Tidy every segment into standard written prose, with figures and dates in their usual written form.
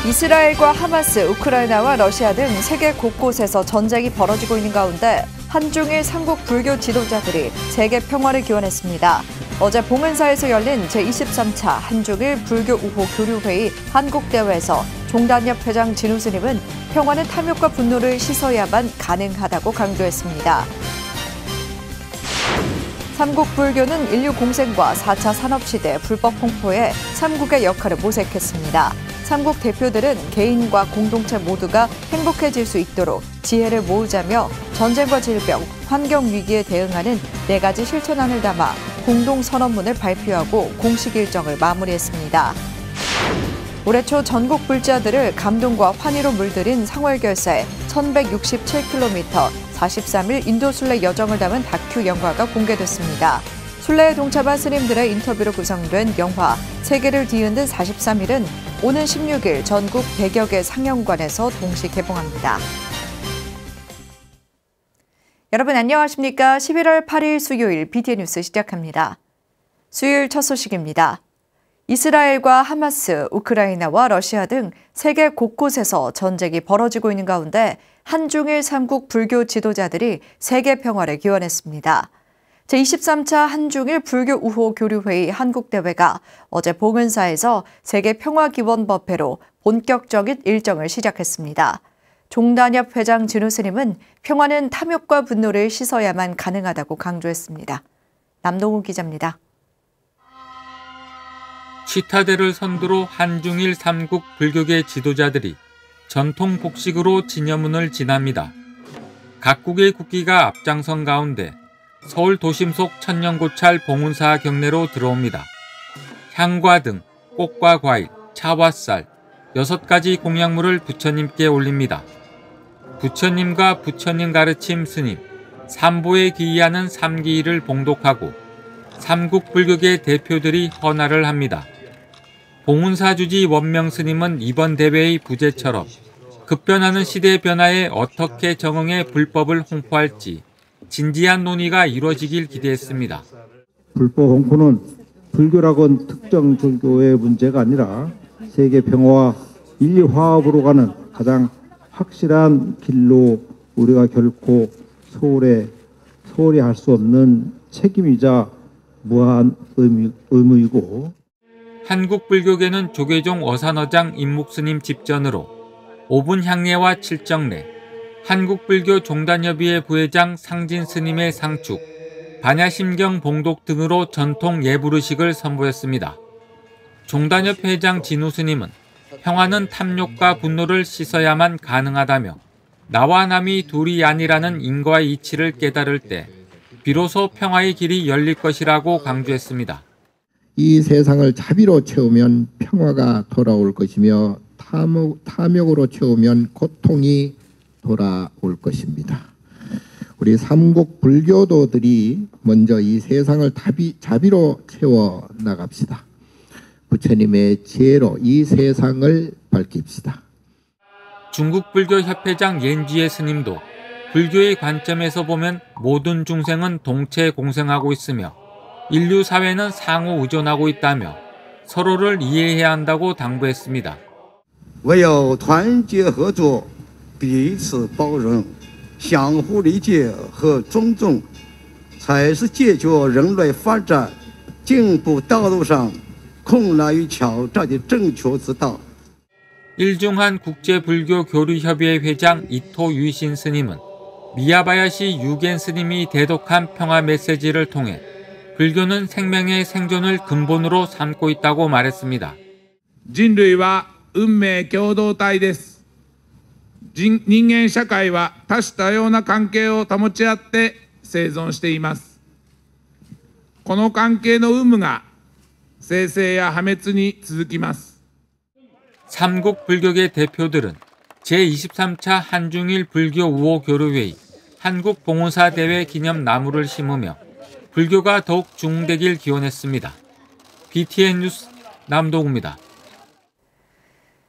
이스라엘과 하마스, 우크라이나와 러시아 등 세계 곳곳에서 전쟁이 벌어지고 있는 가운데 한중일 삼국 불교 지도자들이 세계 평화를 기원했습니다. 어제 봉은사에서 열린 제23차 한중일 불교 우호 교류회의 한국대회에서 종단협 회장 진우 스님은 평화는 탐욕과 분노를 씻어야만 가능하다고 강조했습니다. 삼국 불교는 인류 공생과 4차 산업시대 불법 홍포에 삼국의 역할을 모색했습니다. 삼국 대표들은 개인과 공동체 모두가 행복해질 수 있도록 지혜를 모으자며 전쟁과 질병, 환경위기에 대응하는 4가지 실천안을 담아 공동선언문을 발표하고 공식 일정을 마무리했습니다. 올해 초 전국 불자들을 감동과 환희로 물들인 상월결사의 1167km 43일 인도순례 여정을 담은 다큐 영화가 공개됐습니다. 순례에 동참한 스님들의 인터뷰로 구성된 영화 세계를 뒤흔든 43일은 오는 16일 전국 100여 개 상영관에서 동시 개봉합니다. 여러분 안녕하십니까? 11월 8일 수요일 BTN 뉴스 시작합니다. 수요일 첫 소식입니다. 이스라엘과 하마스, 우크라이나와 러시아 등 세계 곳곳에서 전쟁이 벌어지고 있는 가운데 한중일 삼국 불교 지도자들이 세계 평화를 기원했습니다. 제23차 한중일 불교 우호 교류회의 한국대회가 어제 봉은사에서 세계평화기원법회로 본격적인 일정을 시작했습니다. 종단협 회장 진우 스님은 평화는 탐욕과 분노를 씻어야만 가능하다고 강조했습니다. 남동우 기자입니다. 치타대를 선두로 한중일 삼국 불교계 지도자들이 전통 복식으로 진여문을 지납니다. 각국의 국기가 앞장선 가운데 서울 도심 속 천년고찰 봉은사 경내로 들어옵니다. 향과 등 꽃과 과일, 차와 쌀 6가지 공약물을 부처님께 올립니다. 부처님과 부처님 가르침 스님, 삼보에 기이하는 삼기일을 봉독하고 삼국 불교계 대표들이 헌화를 합니다. 봉은사 주지 원명 스님은 이번 대회의 부제처럼 급변하는 시대 변화에 어떻게 정응해 불법을 홍포할지 진지한 논의가 이루어지길 기대했습니다. 불법 홍포는 불교라고는 특정 종교의 문제가 아니라 세계 평화와 인류 화합으로 가는 가장 확실한 길로 우리가 결코 소홀히 할 수 없는 책임이자 무한 의무이고 한국 불교계는 조계종 어산어장 임묵스님 집전으로 5분 향례와 7정례, 한국불교 종단협의회 부회장 상진 스님의 상축, 반야심경 봉독 등으로 전통 예불의식을 선보였습니다. 종단협 회장 진우 스님은 평화는 탐욕과 분노를 씻어야만 가능하다며 나와 남이 둘이 아니라는 인과 이치를 깨달을 때 비로소 평화의 길이 열릴 것이라고 강조했습니다. 이 세상을 자비로 채우면 평화가 돌아올 것이며 탐욕으로 채우면 고통이 돌아올 것입니다. 우리 삼국 불교도들이 먼저 이 세상을 자비로 채워 나갑시다. 부처님의 지혜로 이 세상을 밝힙시다. 중국 불교 협회장 옌지의 스님도 불교의 관점에서 보면 모든 중생은 동체 공생하고 있으며 인류 사회는 상호 의존하고 있다며 서로를 이해해야 한다고 당부했습니다. 唯有团结合作彼此包容相互理解和尊重才是解决人类发展进步道路上困难与挑战的正确之道. 일중한 국제불교교류협의회 회장 이토 유이신 스님은 미야바야시 유겐 스님이 대독한 평화 메시지를 통해 불교는 생명의 생존을 근본으로 삼고 있다고 말했습니다. 人類は運命共同体です。人間社会は多種多様な関係を保ち合って生存しています。この関係の有無が生成や破滅に続きます。 삼국 불교계 대표들은 제23차 한중일 불교 우호 교류회의 한국 봉은사 대회 기념 나무를 심으며 불교가 더욱 중흥되길 기원했습니다. BTN 뉴스 남동우입니다.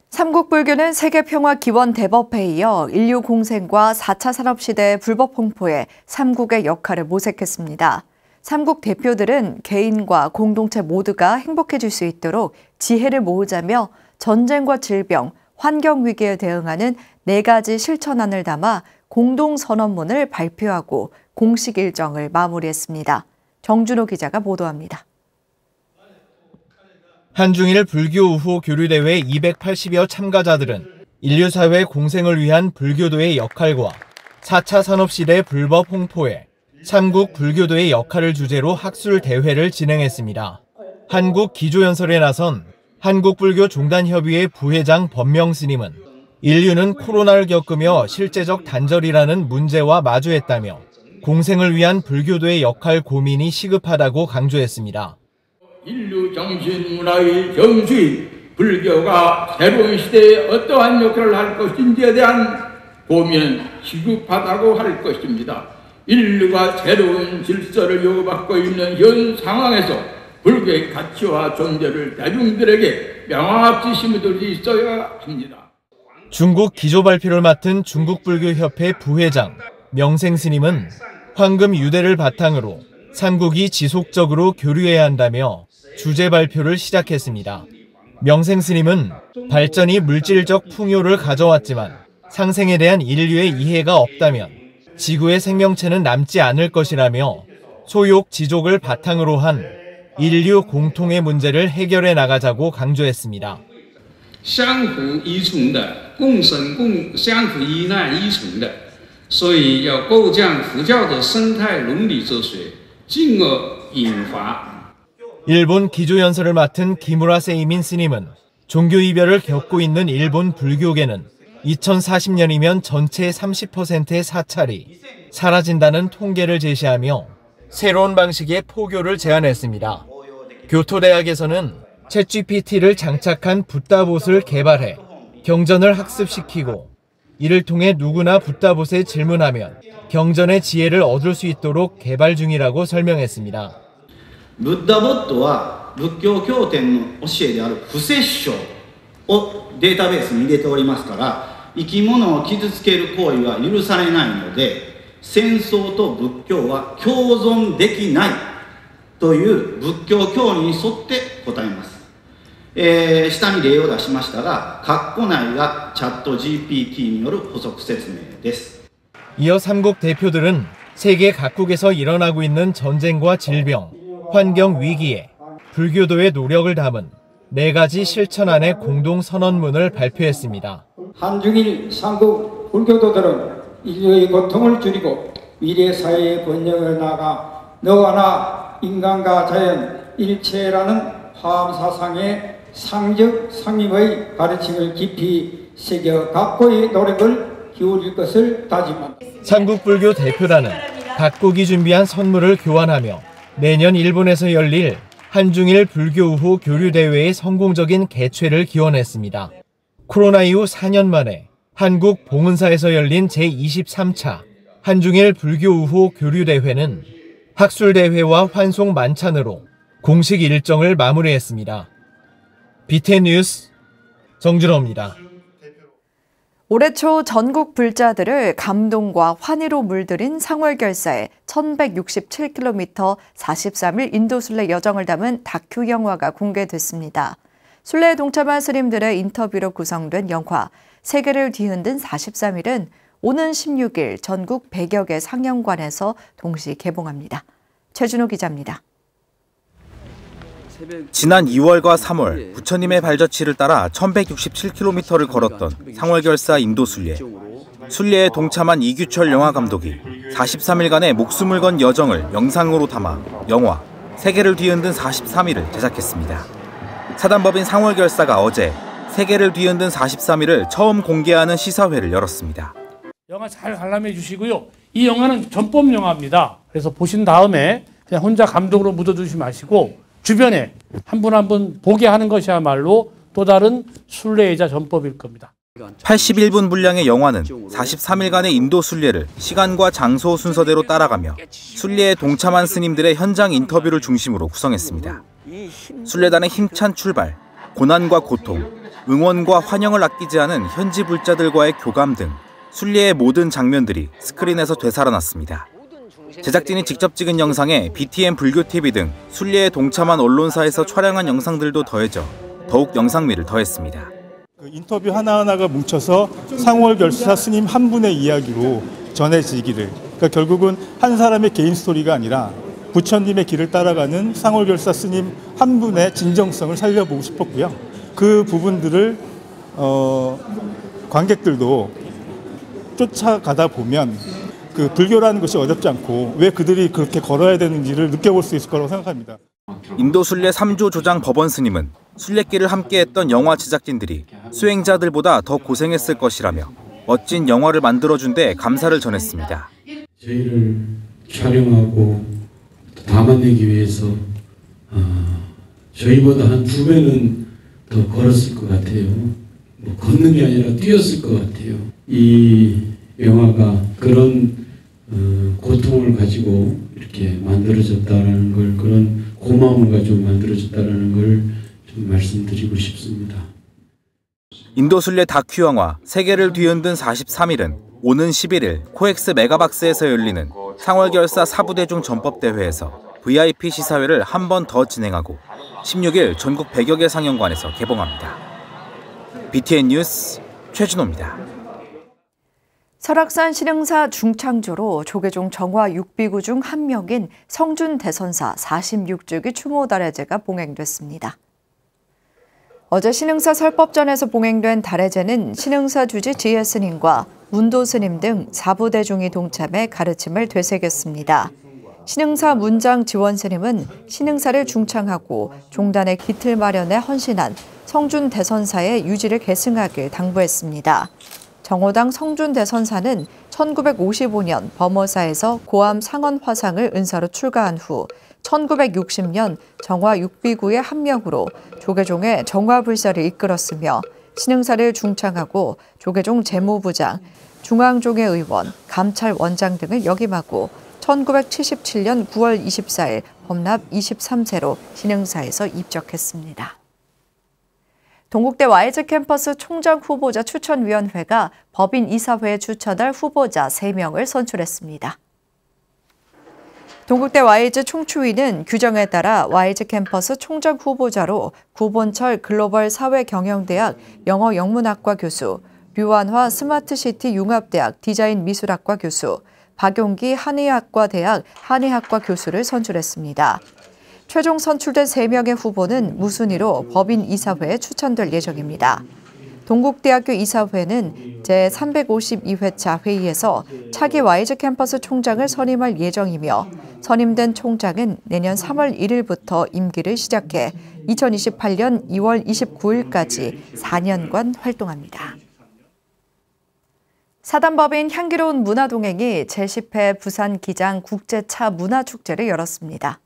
삼국불교는 세계평화기원대법회에 이어 인류 공생과 4차 산업시대의 불법 홍포에 삼국의 역할을 모색했습니다. 삼국 대표들은 개인과 공동체 모두가 행복해질 수 있도록 지혜를 모으자며 전쟁과 질병, 환경위기에 대응하는 4가지 실천안을 담아 공동선언문을 발표하고 공식 일정을 마무리했습니다. 정준호 기자가 보도합니다. 한중일 불교 우호 교류대회 280여 참가자들은 인류사회 공생을 위한 불교도의 역할과 4차 산업시대 불법 홍포에 삼국 불교도의 역할을 주제로 학술대회를 진행했습니다. 한국 기조연설에 나선 한국불교종단협의회 부회장 법명 스님은 인류는 코로나를 겪으며 실제적 단절이라는 문제와 마주했다며 공생을 위한 불교도의 역할 고민이 시급하다고 강조했습니다. 인류 정신 문화의 정수인 불교가 새로운 시대에 어떠한 역할을 할 것인지에 대한 고민은 시급하다고 할 것입니다. 인류가 새로운 질서를 요구받고 있는 현 상황에서 불교의 가치와 존재를 대중들에게 명확히 심어줄 수 있어야 합니다. 중국 기조 발표를 맡은 중국불교협회 부회장 명생 스님은 황금 유대를 바탕으로 삼국이 지속적으로 교류해야 한다며 주제 발표를 시작했습니다. 명생 스님은 발전이 물질적 풍요를 가져왔지만 상생에 대한 인류의 이해가 없다면 지구의 생명체는 남지 않을 것이라며 소욕 지족을 바탕으로 한 인류 공통의 문제를 해결해 나가자고 강조했습니다. 相互依存的共生相互依赖依存的，所以要构建佛教的生态伦理哲学，进而引发 일본 기조연설을 맡은 기무라 세이민 스님은 종교 이별을 겪고 있는 일본 불교계는 2040년이면 전체의 30%의 사찰이 사라진다는 통계를 제시하며 새로운 방식의 포교를 제안했습니다. 교토대학에서는 챗GPT를 장착한 붓다봇을 개발해 경전을 학습시키고 이를 통해 누구나 붓다봇에 질문하면 경전의 지혜를 얻을 수 있도록 개발 중이라고 설명했습니다. ブッダボットは仏教経典の教えである不殺生をデータベースに入れておりますから生き物を傷つける行為は許されないので戦争と仏教は共存できないという仏教教理に沿って答えます、下に例を出しましたが括弧内がチャット GPT による補足説明です。 이어 삼국 대표들은 세계 각국에서 일어나고 있는 전쟁과 질병, 환경 위기에 불교도의 노력을 담은 4가지 실천안의 공동선언문을 발표했습니다. 한중일 삼국 불교도들은 인류의 고통을 줄이고 미래 사회의 번영을 나아가 너와 나 인간과 자연 일체라는 화엄사상의 상적 상임의 가르침을 깊이 새겨 각고의 노력을 기울일 것을 다짐합니다. 삼국불교 대표단은 각국이 준비한 선물을 교환하며 내년 일본에서 열릴 한중일 불교 우호 교류대회의 성공적인 개최를 기원했습니다. 코로나 이후 4년 만에 한국 봉은사에서 열린 제23차 한중일 불교 우호 교류대회는 학술대회와 환송 만찬으로 공식 일정을 마무리했습니다. BTN 뉴스 정준호입니다. 올해 초 전국 불자들을 감동과 환희로 물들인 상월결사의 1167km 43일 인도순례 여정을 담은 다큐 영화가 공개됐습니다. 순례에 동참한 스님들의 인터뷰로 구성된 영화 세계를 뒤흔든 43일은 오는 16일 전국 100여 개 상영관에서 동시 개봉합니다. 최준호 기자입니다. 지난 2월과 3월 부처님의 발자취를 따라 1167km를 걸었던 상월결사 인도순례. 순례에 동참한 이규철 영화감독이 43일간의 목숨을 건 여정을 영상으로 담아 영화 세계를 뒤흔든 43일을 제작했습니다. 사단법인 상월결사가 어제 세계를 뒤흔든 43일을 처음 공개하는 시사회를 열었습니다. 영화 잘 관람해 주시고요. 이 영화는 전법 영화입니다. 그래서 보신 다음에 그냥 혼자 감동으로 묻어두지 마시고 주변에 한 분 한 분 보게 하는 것이야말로 또 다른 순례이자 전법일 겁니다. 81분 분량의 영화는 43일간의 인도 순례를 시간과 장소 순서대로 따라가며 순례에 동참한 스님들의 현장 인터뷰를 중심으로 구성했습니다. 순례단의 힘찬 출발, 고난과 고통, 응원과 환영을 아끼지 않은 현지 불자들과의 교감 등 순례의 모든 장면들이 스크린에서 되살아났습니다. 제작진이 직접 찍은 영상에 BTN 불교TV 등 순례에 동참한 언론사에서 촬영한 영상들도 더해져 더욱 영상미를 더했습니다. 인터뷰 하나하나가 뭉쳐서 상월결사 스님 한 분의 이야기로 전해지기를, 그러니까 결국은 한 사람의 개인 스토리가 아니라 부처님의 길을 따라가는 상월결사 스님 한 분의 진정성을 살려보고 싶었고요. 그 부분들을 관객들도 쫓아가다 보면 그 불교라는 것이 어렵지 않고 왜 그들이 그렇게 걸어야 되는지를 느껴볼 수 있을 거라고 생각합니다. 인도 순례 3조 조장 법원 스님은 순례길을 함께했던 영화 제작진들이 수행자들보다 더 고생했을 것이라며 멋진 영화를 만들어준 데 감사를 전했습니다. 저희를 촬영하고 담아내기 위해서 저희보다 한 2배는 더 걸었을 것 같아요. 뭐 걷는 게 아니라 뛰었을 것 같아요. 이 영화가 그런 고통을 가지고 이렇게 만들어졌다는 걸, 그런 고마움을 가지고 만들어졌다는 걸 좀 말씀드리고 싶습니다. 인도 순례 다큐 영화 세계를 뒤흔든 43일은 오는 11일 코엑스 메가박스에서 열리는 상월결사 사부대중 전법대회에서 VIP 시사회를 한 번 더 진행하고 16일 전국 100여 개 상영관에서 개봉합니다. BTN 뉴스 최준호입니다. 설악산 신흥사 중창조로 조계종 정화 6비구 중 한 명인 성준 대선사 46주기 추모달해제가 봉행됐습니다. 어제 신흥사 설법전에서 봉행된 달해제는 신흥사 주지 지혜스님과 문도스님 등 4부대중이 동참해 가르침을 되새겼습니다. 신흥사 문장 지원스님은 신흥사를 중창하고 종단의 기틀 마련에 헌신한 성준 대선사의 유지를 계승하길 당부했습니다. 정호당 성준 대선사는 1955년 범어사에서 고암 상언 화상을 은사로 출가한 후 1960년 정화 6비구의 한 명으로 조계종의 정화불사를 이끌었으며 신흥사를 중창하고 조계종 재무부장, 중앙종회 의원, 감찰원장 등을 역임하고 1977년 9월 24일 법납 23세로 신흥사에서 입적했습니다. 동국대 YG 캠퍼스 총장 후보자 추천위원회가 법인 이사회에 추천할 후보자 3명을 선출했습니다. 동국대 YG 총추위는 규정에 따라 YG 캠퍼스 총장 후보자로 구본철 글로벌 사회경영대학 영어영문학과 교수, 류완화 스마트시티 융합대학 디자인미술학과 교수, 박용기 한의학과대학 한의학과 교수를 선출했습니다. 최종 선출된 3명의 후보는 무순위로 법인 이사회에 추천될 예정입니다. 동국대학교 이사회는 제352회차 회의에서 차기 YG 캠퍼스 총장을 선임할 예정이며 선임된 총장은 내년 3월 1일부터 임기를 시작해 2028년 2월 29일까지 4년간 활동합니다. 사단법인 향기로운 문화동행이 제10회 부산 기장 국제차 문화축제를 열었습니다.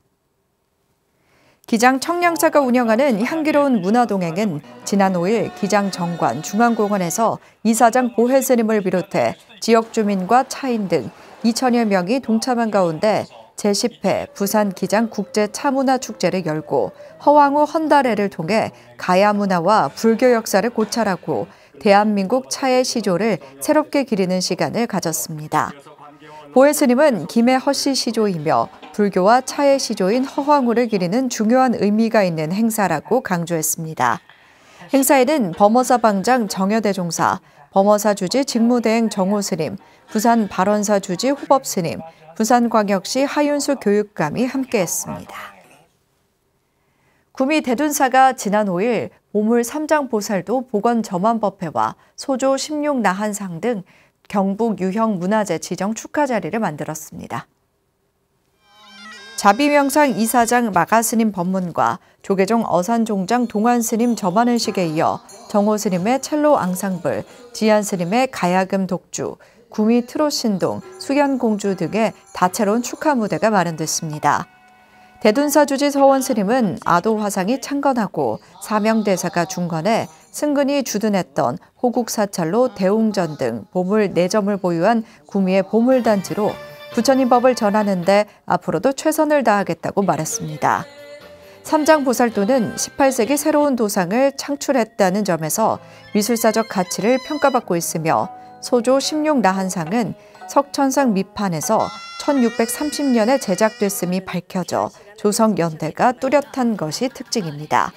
기장 청량사가 운영하는 향기로운 문화동행은 지난 5일 기장 정관 중앙공원에서 이사장 보혜 스님을 비롯해 지역 주민과 차인 등 2천여 명이 동참한 가운데 제10회 부산 기장 국제차문화축제를 열고 허황우 헌달회를 통해 가야 문화와 불교 역사를 고찰하고 대한민국 차의 시조를 새롭게 기리는 시간을 가졌습니다. 보혜 스님은 김해 허씨 시조이며 불교와 차의 시조인 허황우를 기리는 중요한 의미가 있는 행사라고 강조했습니다. 행사에는 범어사 방장 정여대종사, 범어사 주지 직무대행 정호 스님, 부산 발원사 주지 호법 스님, 부산광역시 하윤수 교육감이 함께했습니다. 구미 대둔사가 지난 5일 보물 3장 보살도 보건점안법회와 소조 16나한상 등 경북 유형 문화재 지정 축하 자리를 만들었습니다. 자비명상 이사장 마가스님 법문과 조계종 어산종장 동안스님 점안의식에 이어 정호스님의 첼로 앙상블, 지안스님의 가야금 독주, 구미 트롯신동, 수견공주 등의 다채로운 축하 무대가 마련됐습니다. 대둔사 주지 서원스님은 아도 화상이 창건하고 사명대사가 중건해 승근이 주둔했던 호국사찰로 대웅전 등 보물 4점을 보유한 구미의 보물단지로 부처님 법을 전하는 데 앞으로도 최선을 다하겠다고 말했습니다. 삼장보살도는 18세기 새로운 도상을 창출했다는 점에서 미술사적 가치를 평가받고 있으며 소조 16나한상은 석천상 밑판에서 1630년에 제작됐음이 밝혀져 조선연대가 뚜렷한 것이 특징입니다.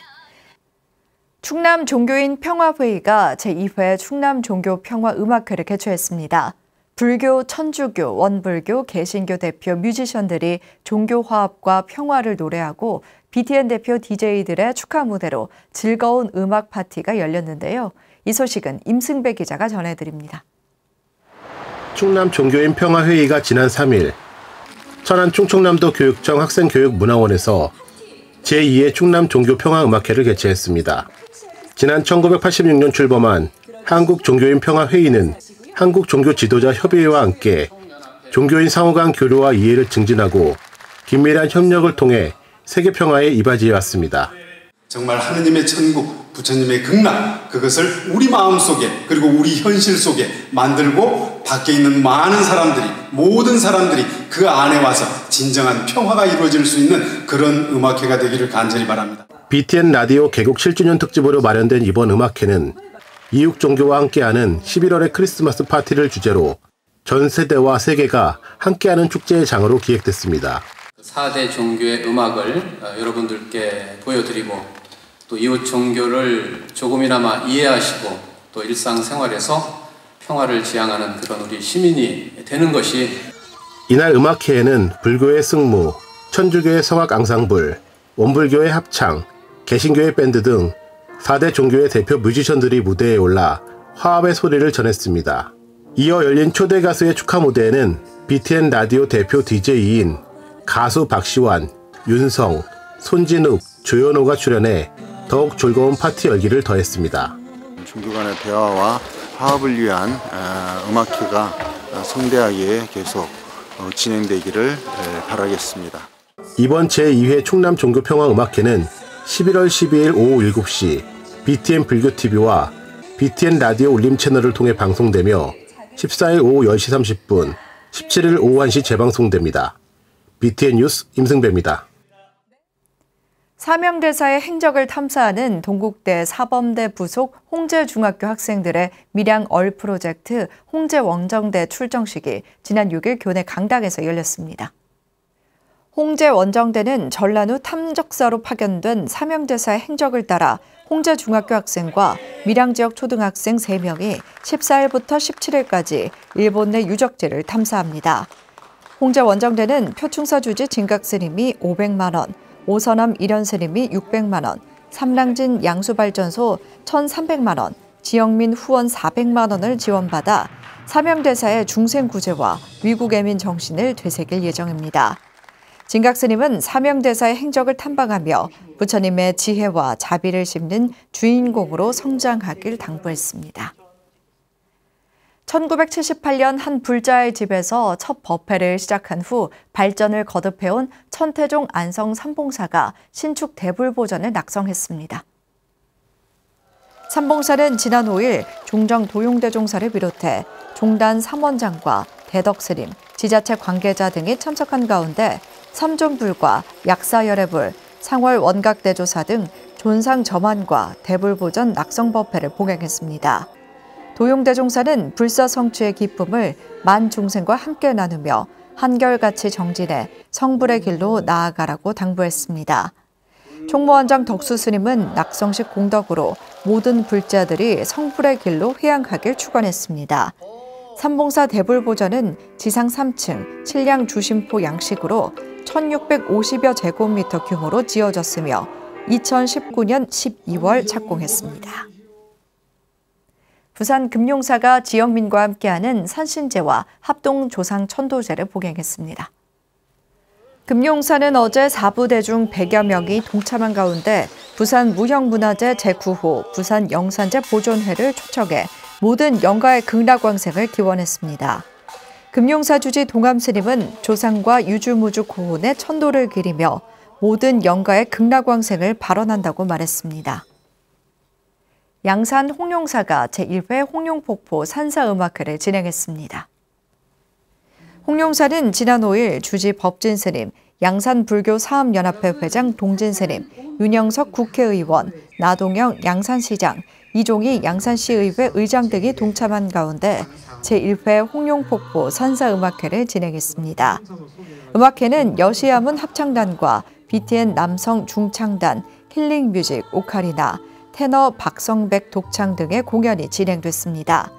충남 종교인 평화회의가 제2회 충남 종교 평화음악회를 개최했습니다. 불교, 천주교, 원불교, 개신교 대표 뮤지션들이 종교 화합과 평화를 노래하고 BTN 대표 DJ들의 축하 무대로 즐거운 음악 파티가 열렸는데요. 이 소식은 임승배 기자가 전해드립니다. 충남 종교인 평화회의가 지난 3일 천안 충청남도 교육청 학생교육문화원에서 제2회 충남 종교 평화음악회를 개최했습니다. 지난 1986년 출범한 한국종교인 평화회의는 한국 종교 지도자 협의회와 함께 종교인 상호 간 교류와 이해를 증진하고 긴밀한 협력을 통해 세계 평화에 이바지해왔습니다. 정말 하느님의 천국, 부처님의 극락, 그것을 우리 마음속에 그리고 우리 현실 속에 만들고 밖에 있는 많은 사람들이, 모든 사람들이 그 안에 와서 진정한 평화가 이루어질 수 있는 그런 음악회가 되기를 간절히 바랍니다. BTN 라디오 개국 7주년 특집으로 마련된 이번 음악회는 이육 종교와 함께하는 11월의 크리스마스 파티를 주제로 전 세대와 세계가 함께하는 축제의 장으로 기획됐습니다. 4대 종교의 음악을 여러분들께 보여드리고 또 이웃 종교를 조금이나마 이해하시고 또 일상생활에서 평화를 지향하는 그런 우리 시민이 되는 것이 이날 음악회에는 불교의 승무, 천주교의 성악 앙상블, 원불교의 합창, 개신교의 밴드 등 4대 종교의 대표 뮤지션들이 무대에 올라 화합의 소리를 전했습니다. 이어 열린 초대 가수의 축하 무대에는 BTN 라디오 대표 DJ인 가수 박시환, 윤성, 손진욱, 조현호가 출연해 더욱 즐거운 파티 열기를 더했습니다. 종교 간의 대화와 화합을 위한 음악회가 성대하게 계속 진행되기를 바라겠습니다. 이번 제2회 충남 종교평화음악회는 11월 12일 오후 7시 BTN 불교TV와 BTN 라디오 울림 채널을 통해 방송되며 14일 오후 10시 30분, 17일 오후 1시 재방송됩니다. BTN 뉴스 임승배입니다. 사명대사의 행적을 탐사하는 동국대 사범대 부속 홍제중학교 학생들의 밀양얼 프로젝트 홍제원정대 출정식이 지난 6일 교내 강당에서 열렸습니다. 홍제원정대는 전란 후 탐적사로 파견된 사명대사의 행적을 따라 홍제중학교 학생과 밀양지역 초등학생 3명이 14일부터 17일까지 일본 내 유적지를 탐사합니다. 홍제원정대는 표충사 주지 진각스님이 500만 원, 오서남 일현스님이 600만 원, 삼랑진 양수발전소 1,300만 원, 지영민 후원 400만 원을 지원받아 사명대사의 중생구제와 위국애민 정신을 되새길 예정입니다. 진각스님은 사명대사의 행적을 탐방하며 부처님의 지혜와 자비를 심는 주인공으로 성장하길 당부했습니다. 1978년 한 불자의 집에서 첫 법회를 시작한 후 발전을 거듭해온 천태종 안성 삼봉사가 신축 대불보전을 낙성했습니다. 삼봉사는 지난 5일 종정 도용대종사를 비롯해 종단 삼원장과 대덕스님, 지자체 관계자 등이 참석한 가운데 삼존불과 약사열애불, 상월 원각대조사 등 존상 점안과 대불보전 낙성법회를 봉행했습니다. 도용대종사는 불사 성취의 기쁨을 만 중생과 함께 나누며 한결같이 정진해 성불의 길로 나아가라고 당부했습니다. 총무원장 덕수스님은 낙성식 공덕으로 모든 불자들이 성불의 길로 회양하길 축원했습니다. 삼봉사 대불보전은 지상 3층, 칠량 주심포 양식으로 1650여 제곱미터 규모로 지어졌으며 2019년 12월 착공했습니다. 부산 금용사가 지영민과 함께하는 산신제와 합동조상 천도제를 봉행했습니다. 금용사는 어제 4부대 중 100여 명이 동참한 가운데 부산 무형문화재 제9호 부산 영산제 보존회를 초청해 모든 영가의 극락왕생을 기원했습니다. 금용사 주지 동암스님은 조상과 유주무주 고혼의 천도를 기리며 모든 영가의 극락왕생을 발언한다고 말했습니다. 양산 홍룡사가 제1회 홍룡폭포 산사음악회를 진행했습니다. 홍룡사는 지난 5일 주지 법진스님, 양산불교사업연합회 회장 동진스님, 윤영석 국회의원, 나동영 양산시장, 이종희 양산시의회 의장 등이 동참한 가운데 제1회 홍룡폭포 산사음악회를 진행했습니다. 음악회는 여시야문 합창단과 BTN 남성 중창단, 힐링뮤직 오카리나, 테너 박성백 독창 등의 공연이 진행됐습니다.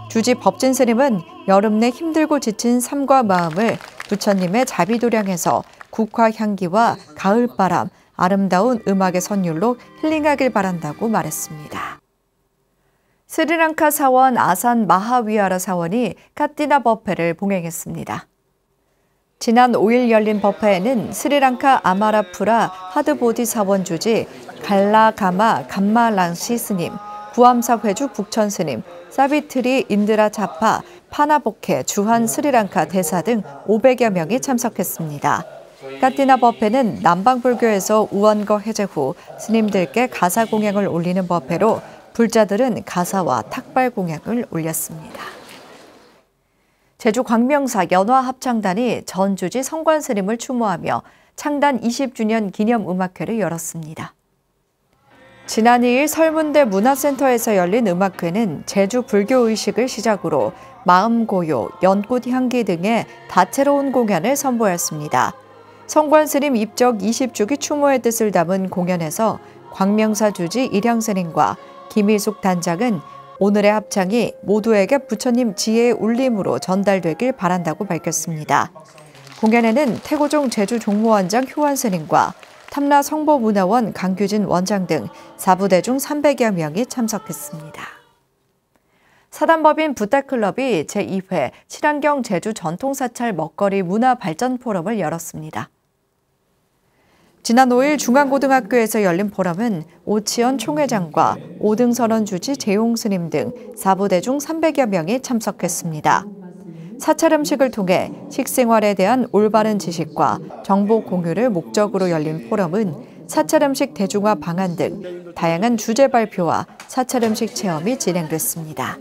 주지 법진 스님은 여름 내 힘들고 지친 삶과 마음을 부처님의 자비도량에서 국화 향기와 가을바람, 아름다운 음악의 선율로 힐링하길 바란다고 말했습니다. 스리랑카 사원 아산 마하위하라 사원이 카티나 버페를 봉행했습니다. 지난 5일 열린 버페에는 스리랑카 아마라푸라 하드보디 사원 주지 갈라가마 감마랑시 스님, 구암사 회주 북천 스님, 사비트리 인드라 자파, 파나보케 주한 스리랑카 대사 등 500여 명이 참석했습니다. 카티나 버페는 남방불교에서 우원거 해제 후 스님들께 가사 공양을 올리는 버페로 불자들은 가사와 탁발 공양을 올렸습니다. 제주 광명사 연화합창단이 전주지 성관 스님을 추모하며 창단 20주년 기념 음악회를 열었습니다. 지난 2일 설문대 문화센터에서 열린 음악회는 제주 불교의식을 시작으로 마음고요, 연꽃 향기 등의 다채로운 공연을 선보였습니다. 성관 스님 입적 20주기 추모의 뜻을 담은 공연에서 광명사 주지 일향스님과 김일숙 단장은 오늘의 합창이 모두에게 부처님 지혜의 울림으로 전달되길 바란다고 밝혔습니다. 공연에는 태고종 제주 종무원장 효환 스님과 탐라 성보문화원 강규진 원장 등 사부대중 300여 명이 참석했습니다. 사단법인 부탁클럽이 제2회 친환경 제주 전통사찰 먹거리 문화발전포럼을 열었습니다. 지난 5일 중앙고등학교에서 열린 포럼은 오치현 총회장과 오등선원 주지 재용 스님 등 사부대중 300여 명이 참석했습니다. 사찰 음식을 통해 식생활에 대한 올바른 지식과 정보 공유를 목적으로 열린 포럼은 사찰 음식 대중화 방안 등 다양한 주제 발표와 사찰 음식 체험이 진행됐습니다.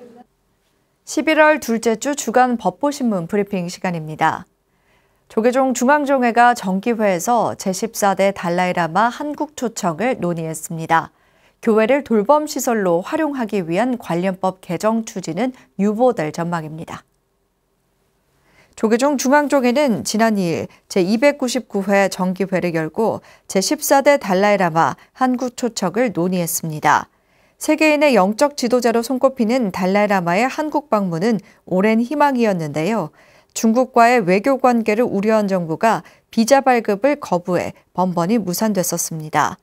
11월 둘째 주 주간 법보신문 브리핑 시간입니다. 조계종 중앙종회가 정기회에서 제14대 달라이라마 한국 초청을 논의했습니다. 교회를 돌봄시설로 활용하기 위한 관련법 개정 추진은 유보될 전망입니다. 조계종 중앙종회는 지난 2일 제299회 정기회를 열고 제14대 달라이라마 한국 초청을 논의했습니다. 세계인의 영적 지도자로 손꼽히는 달라이라마의 한국 방문은 오랜 희망이었는데요. 중국과의 외교 관계를 우려한 정부가 비자 발급을 거부해 번번이 무산됐었습니다.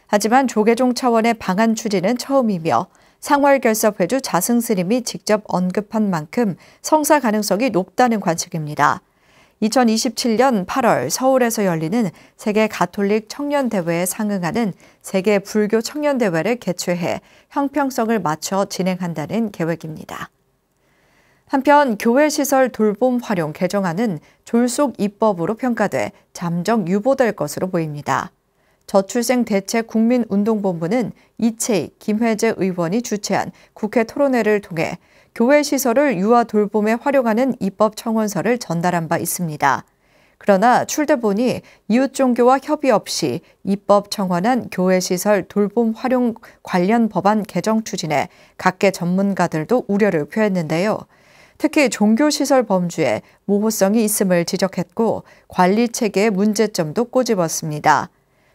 하지만 조계종 차원의 방안 추진은 처음이며 상월결섭회주 자승 스님이 직접 언급한 만큼 성사 가능성이 높다는 관측입니다. 2027년 8월 서울에서 열리는 세계 가톨릭 청년대회에 상응하는 세계 불교 청년대회를 개최해 형평성을 맞춰 진행한다는 계획입니다. 한편 교회시설 돌봄 활용 개정안은 졸속 입법으로 평가돼 잠정 유보될 것으로 보입니다. 저출생 대책 국민운동본부는 이채익, 김회재 의원이 주최한 국회 토론회를 통해 교회 시설을 유아 돌봄에 활용하는 입법 청원서를 전달한 바 있습니다. 그러나 출대본이 이웃 종교와 협의 없이 입법 청원한 교회 시설 돌봄 활용 관련 법안 개정 추진에 각계 전문가들도 우려를 표했는데요. 특히 종교시설 범주에 모호성이 있음을 지적했고 관리 체계의 문제점도 꼬집었습니다.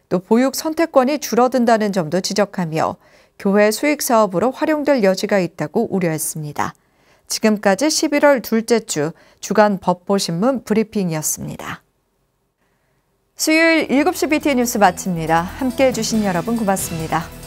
또 보육 선택권이 줄어든다는 점도 지적하며 교회 수익 사업으로 활용될 여지가 있다고 우려했습니다. 지금까지 11월 둘째 주 주간 법보신문 브리핑이었습니다. 수요일 7시 BTN 뉴스 마칩니다. 함께해 주신 여러분 고맙습니다.